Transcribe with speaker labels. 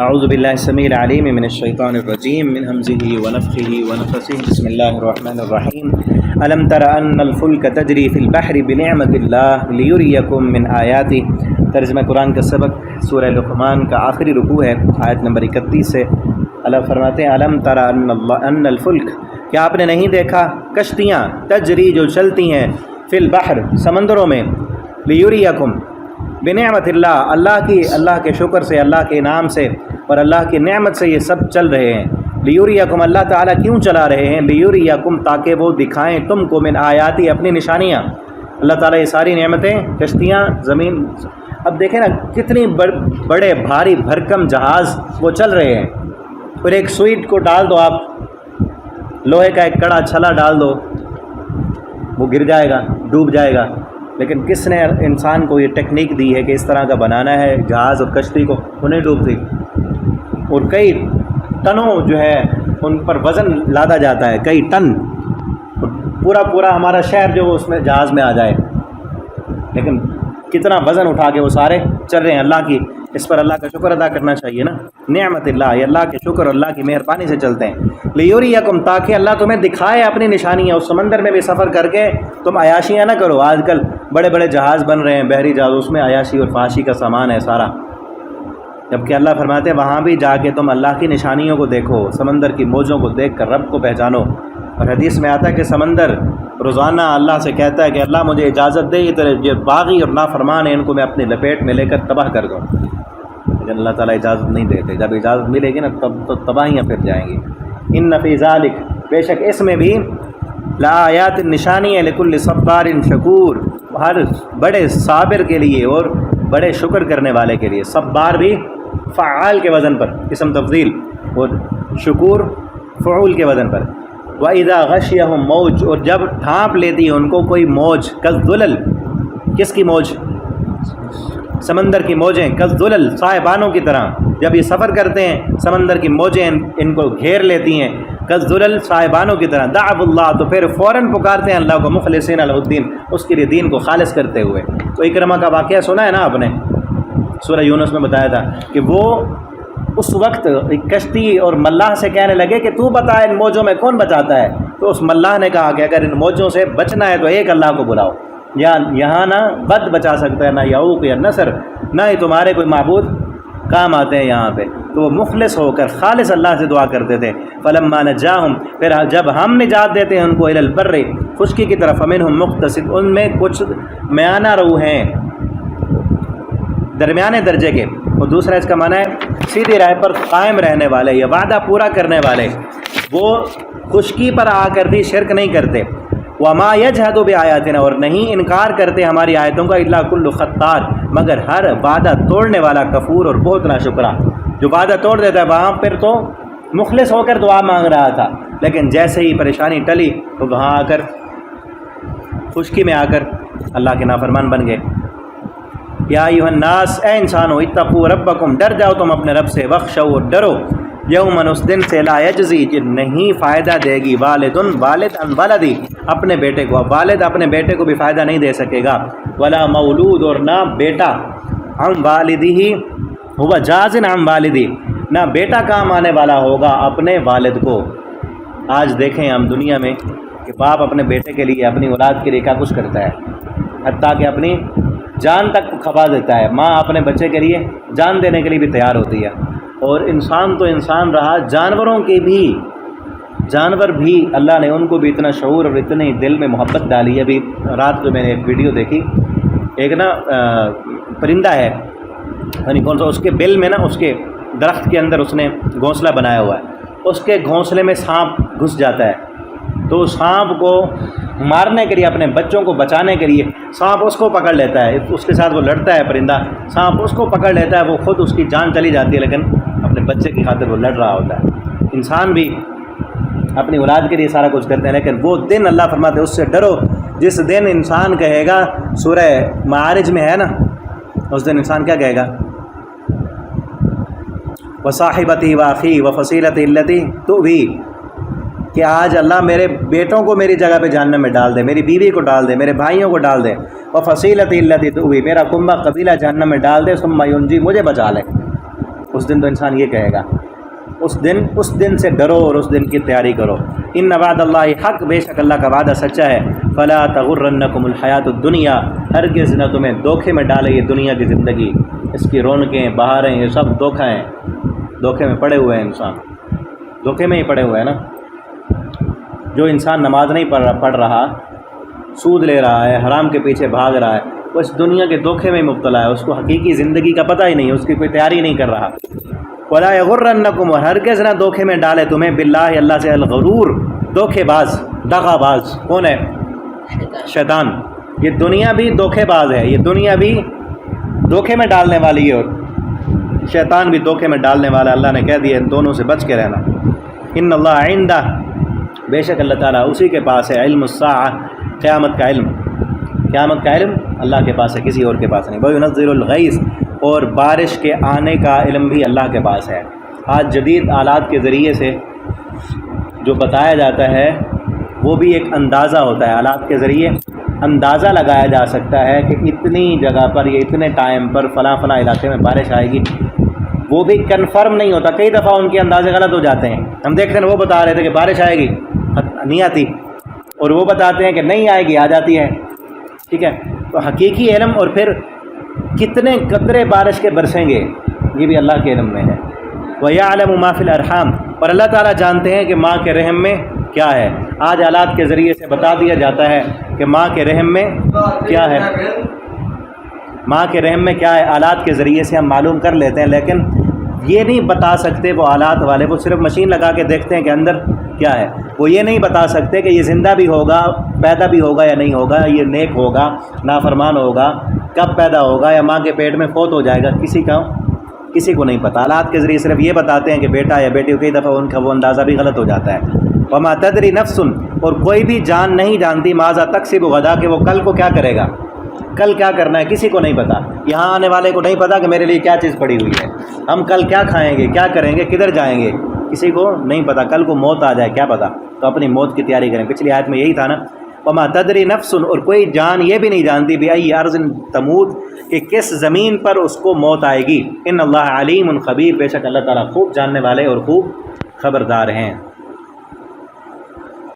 Speaker 1: اعوذ باللہ السمیع العلیم من الشیطان الرجیم من ہمزہ ونفخہ ونفثہ بسم اللہ الرحمن الرحیم الم تر ان الفلک تجری فی البحر بنعمت اللہ لیریکم من آیاتہ۔ ترجمہ قرآن کا سبق سورہ لقمان کا آخری رکوع ہے، آیت نمبر 31 سے۔ اللہ فرماتے ہیں الم تر ان الفلک، کیا آپ نے نہیں دیکھا کشتیاں تجری جو چلتی ہیں فی البحر سمندروں میں، لیریکم بنعمت اللہ کے شکر سے، اللہ کے انعام سے اور اللہ کی نعمت سے یہ سب چل رہے ہیں۔ لیوریکم، اللہ تعالیٰ کیوں چلا رہے ہیں؟ لیوریکم، تاکہ وہ دکھائیں تم کو من آیاتی، اپنی نشانیاں۔ اللہ تعالیٰ یہ ساری نعمتیں، کشتیاں، زمین، اب دیکھیں نا کتنی بڑے بھاری بھرکم جہاز وہ چل رہے ہیں، اور ایک سوئٹ کو ڈال دو آپ، لوہے کا ایک کڑا چھلا ڈال دو، وہ گر جائے گا، ڈوب جائے گا۔ لیکن کس نے انسان کو یہ ٹیکنیک دی ہے کہ اس طرح کا بنانا ہے جہاز اور کشتی کو، انہیں ڈوبتی، اور کئی ٹنوں جو ہے ان پر وزن لادا جاتا ہے، کئی ٹن، پورا ہمارا شہر جو اس میں جہاز میں آ جائے، لیکن کتنا وزن اٹھا کے وہ سارے چل رہے ہیں۔ اللہ کی، اس پر اللہ کا شکر ادا کرنا چاہیے نا، نعمت اللہ، یہ اللہ کے شکر، اللہ کی مہربانی سے چلتے ہیں۔ لیوریکم، تاکہ اللہ تمہیں دکھائے اپنی نشانیاں۔ اس سمندر میں بھی سفر کر کے تم عیاشیاں نہ کرو۔ آج کل بڑے بڑے جہاز بن رہے ہیں، بحری جہاز، اس میں عیاشی اور فحاشی کا سامان ہے سارا، جبکہ اللہ فرماتے ہیں وہاں بھی جا کے تم اللہ کی نشانیوں کو دیکھو، سمندر کی موجوں کو دیکھ کر رب کو پہچانو۔ اور حدیث میں آتا ہے کہ سمندر روزانہ اللہ سے کہتا ہے کہ اللہ مجھے اجازت دے، یہ باغی اور نافرمان ہیں، ان کو میں اپنی لپیٹ میں لے کر تباہ کر دوں، لیکن اللہ تعالیٰ اجازت نہیں دیتے۔ جب اجازت ملے گی نا تب تو تباہیاں پھر جائیں گی۔ ان فی ذالک، بے شک اس میں بھی، لآیات، نشانی ہے، لکل صبار شکور، ہر بڑے صابر کے لیے اور بڑے شکر کرنے والے کے لیے۔ صبار بھی فعال کے وزن پر، اسم تفضیل، اور شکور فعول کے وزن پر۔ وَإِذَا غَشِيَهُمْ مَوْجٌ، اور جب ڈھانپ لیتی ہے ان کو کوئی موج، کالظلل، کس کی موج؟ سمندر کی موجیں، کالظلل، صاحبانوں کی طرح۔ جب یہ سفر کرتے ہیں سمندر کی موجیں ان کو گھیر لیتی ہیں، کالظلل، صاحبانوں کی طرح۔ دعوا اللہ، تو پھر فوراً پکارتے ہیں اللہ کو، مخلصین لہ الدین، اس کے لیے دین کو خالص کرتے ہوئے۔ تو اکرمہ کا واقعہ سنا ہے نا آپ نے، سورہ یونس میں بتایا تھا کہ وہ اس وقت ایک کشتی اور ملاح سے کہنے لگے کہ تو بتا ان موجوں میں کون بچاتا ہے؟ تو اس ملاح نے کہا کہ اگر ان موجوں سے بچنا ہے تو ایک اللہ کو بلاؤ، یہاں نہ بد بچا سکتا ہے، نہ یعوق یا نصر، نہ ہی تمہارے کوئی معبود کام آتے ہیں یہاں پہ۔ تو وہ مخلص ہو کر خالص اللہ سے دعا کرتے تھے۔ فلما نجاہم، پھر جب ہم نجات دیتے ہیں ان کو، الی البر، خشکی کی طرف، فمنہم مقتصد، ان میں کچھ میانہ رو ہیں، درمیانے درجے کے، اور دوسرا اس کا معنی ہے سیدھی راہ پر قائم رہنے والے یا وعدہ پورا کرنے والے، وہ خشکی پر آ کر بھی شرک نہیں کرتے۔ وما یجحد بآیاتنا، اور نہیں انکار کرتے ہماری آیتوں کا، الا کل خطار، مگر ہر وعدہ توڑنے والا، کفور، اور بہت ناشکرا۔ جو وعدہ توڑ دیتا ہے وہاں پھر تو مخلص ہو کر دعا مانگ رہا تھا، لیکن جیسے ہی پریشانی ٹلی تو وہاں آ کر، خشکی میں آ کر اللہ کے نافرمان بن گئے۔ یا ایھا الناس، اے انسانو، اتقوا ربکم، ڈر جاؤ تم اپنے رب سے، وخشوا، اور ڈرو، یومن، اس دن سے، لا یجزی، کہ نہیں فائدہ دے گی، والد عن ولدی، اپنے بیٹے کو، والد اپنے بیٹے کو بھی فائدہ نہیں دے سکے گا، ولا مولود، اور نہ بیٹا، عن والدہ، ہوا جاز عن والدی، نہ بیٹا کام آنے والا ہوگا اپنے والد کو۔ آج دیکھیں ہم دنیا میں کہ باپ اپنے بیٹے کے لیے، اپنی اولاد کے لیے کیا کچھ کرتا ہے، حتیٰ کہ اپنی جان تک کھپا دیتا ہے۔ ماں اپنے بچے کے لیے جان دینے کے لیے بھی تیار ہوتی ہے۔ اور انسان تو انسان رہا، جانوروں کے بھی، جانور بھی اللہ نے ان کو بھی اتنا شعور اور اتنے دل میں محبت ڈالی ہے۔ ابھی رات کو میں نے ایک ویڈیو دیکھی، ایک نا پرندہ ہے، یعنی کون سا، اس کے بل میں نا، اس کے درخت کے اندر اس نے گھونسلہ بنایا ہوا ہے، اس کے گھونسلے میں سانپ گھس جاتا ہے، تو سانپ کو مارنے کے لیے، اپنے بچوں کو بچانے کے لیے، سانپ اس کو پکڑ لیتا ہے، اس کے ساتھ وہ لڑتا ہے پرندہ، سانپ اس کو پکڑ لیتا ہے، وہ خود اس کی جان چلی جاتی ہے، لیکن اپنے بچے کی خاطر وہ لڑ رہا ہوتا ہے۔ انسان بھی اپنی اولاد کے لیے سارا کچھ کرتے ہیں، لیکن وہ دن اللہ فرماتے ہیں اس سے ڈرو جس دن انسان کہے گا، سورہ معارج میں ہے نا، اس دن انسان کیا کہے گا، وصاحبتی واخی وفصیلتی التی تؤوی، کہ آج اللہ میرے بیٹوں کو میری جگہ پہ جہنم میں ڈال دے، میری بیوی کو ڈال دے، میرے بھائیوں کو ڈال دے، وفصیلتی التی تؤوی، میرا کنبہ قبیلہ جہنم میں ڈال دے، ثم ینجی، مجھے بچا لے۔ اس دن تو انسان یہ کہے گا، اس دن سے ڈرو اور اس دن کی تیاری کرو۔ ان وعد اللہ حق، بے شک اللہ کا وعدہ سچا ہے۔ فلا تغرنکم الحیات الدنیا، ہرگز نہ تمہیں دھوکے میں ڈالے یہ دنیا کی زندگی، اس کی رونقیں بہاریں یہ سب دھوکہ ہیں، دھوکے میں پڑے ہوئے ہیں انسان، دھوکے میں ہی پڑے ہوئے ہیں نا۔ جو انسان نماز نہیں پڑھ رہا، سود لے رہا ہے، حرام کے پیچھے بھاگ رہا ہے، وہ اس دنیا کے دھوکے میں مبتلا ہے، اس کو حقیقی زندگی کا پتہ ہی نہیں، اس کی کوئی تیاری نہیں کر رہا۔ ولا یغرنکم، اور ہرگز نہ دھوکے میں ڈالے تمہیں، باللہ اللہ سے، الغرور دھوکے باز، دغا باز کون ہے؟ شیطان۔ یہ دنیا بھی دھوکے باز ہے، یہ دنیا بھی دھوکے میں ڈالنے والی ہے، اور شیطان بھی دھوکے میں ڈالنے والا۔ اللہ نے کہہ دیا ان دونوں سے بچ کے رہنا۔ ان اللہ عندہ، بے شک اللہ تعالیٰ اسی کے پاس ہے، علم الساعہ، قیامت کا علم، قیامت کا علم اللہ کے پاس ہے، کسی اور کے پاس نہیں۔ وَيُنَزِّلُ الْغَيْثَ، اور بارش کے آنے کا علم بھی اللہ کے پاس ہے۔ آج جدید آلات کے ذریعے سے جو بتایا جاتا ہے وہ بھی ایک اندازہ ہوتا ہے، آلات کے ذریعے اندازہ لگایا جا سکتا ہے کہ اتنی جگہ پر یا اتنے ٹائم پر فلاں فلاں علاقے میں بارش آئے گی، وہ بھی کنفرم نہیں ہوتا، کئی دفعہ ان کے اندازے غلط ہو جاتے ہیں۔ ہم دیکھ رہے ہیں وہ بتا رہے تھے کہ بارش آئے گی، نہیں آتی، اور وہ بتاتے ہیں کہ نہیں آئے گی، آ جاتی ہے، ٹھیک ہے۔ تو حقیقی علم اور پھر کتنے قطرے بارش کے برسیں گے یہ بھی اللہ کے علم میں ہے۔ وَيَعْلَمُ مَا فِي الْأَرْحَامِ، اور اللہ تعالیٰ جانتے ہیں کہ ماں کے رحم میں کیا ہے۔ آج آلات کے ذریعے سے بتا دیا جاتا ہے کہ ماں کے رحم میں کیا ہے، ماں کے رحم میں کیا ہے، آلات کے ذریعے سے ہم معلوم کر لیتے ہیں، لیکن یہ نہیں بتا سکتے وہ آلات والے، وہ صرف مشین لگا کے دیکھتے ہیں کہ اندر کیا ہے، وہ یہ نہیں بتا سکتے کہ یہ زندہ بھی ہوگا، پیدا بھی ہوگا یا نہیں ہوگا، یہ نیک ہوگا، نافرمان ہوگا، کب پیدا ہوگا، یا ماں کے پیٹ میں فوت ہو جائے گا، کسی کو نہیں پتہ۔ آلات کے ذریعے صرف یہ بتاتے ہیں کہ بیٹا یا بیٹی، کئی دفعہ ان کا وہ اندازہ بھی غلط ہو جاتا ہے۔ وما تدری نفس، اور کوئی بھی جان نہیں جانتی، ماذا تکسب غدا، کہ وہ کل کو کیا کرے گا، کل کیا کرنا ہے، کسی کو نہیں پتہ۔ یہاں آنے والے کو نہیں پتہ کہ میرے لیے کیا چیز پڑی ہوئی ہے، ہم کل کیا کھائیں گے، کیا کریں گے، کدھر جائیں گے، کسی کو نہیں پتہ۔ کل کو موت آ جائے کیا پتہ، تو اپنی موت کی تیاری کریں۔ پچھلی آیت میں یہی تھا نا، وما تدری نفس، اور کوئی جان یہ بھی نہیں جانتی، بأی ارض تموت، کہ کس زمین پر اس کو موت آئے گی۔ ان اللہ علیم خبیر، بے شک اللہ تعالیٰ خوب جاننے والے اور خوب خبردار ہیں۔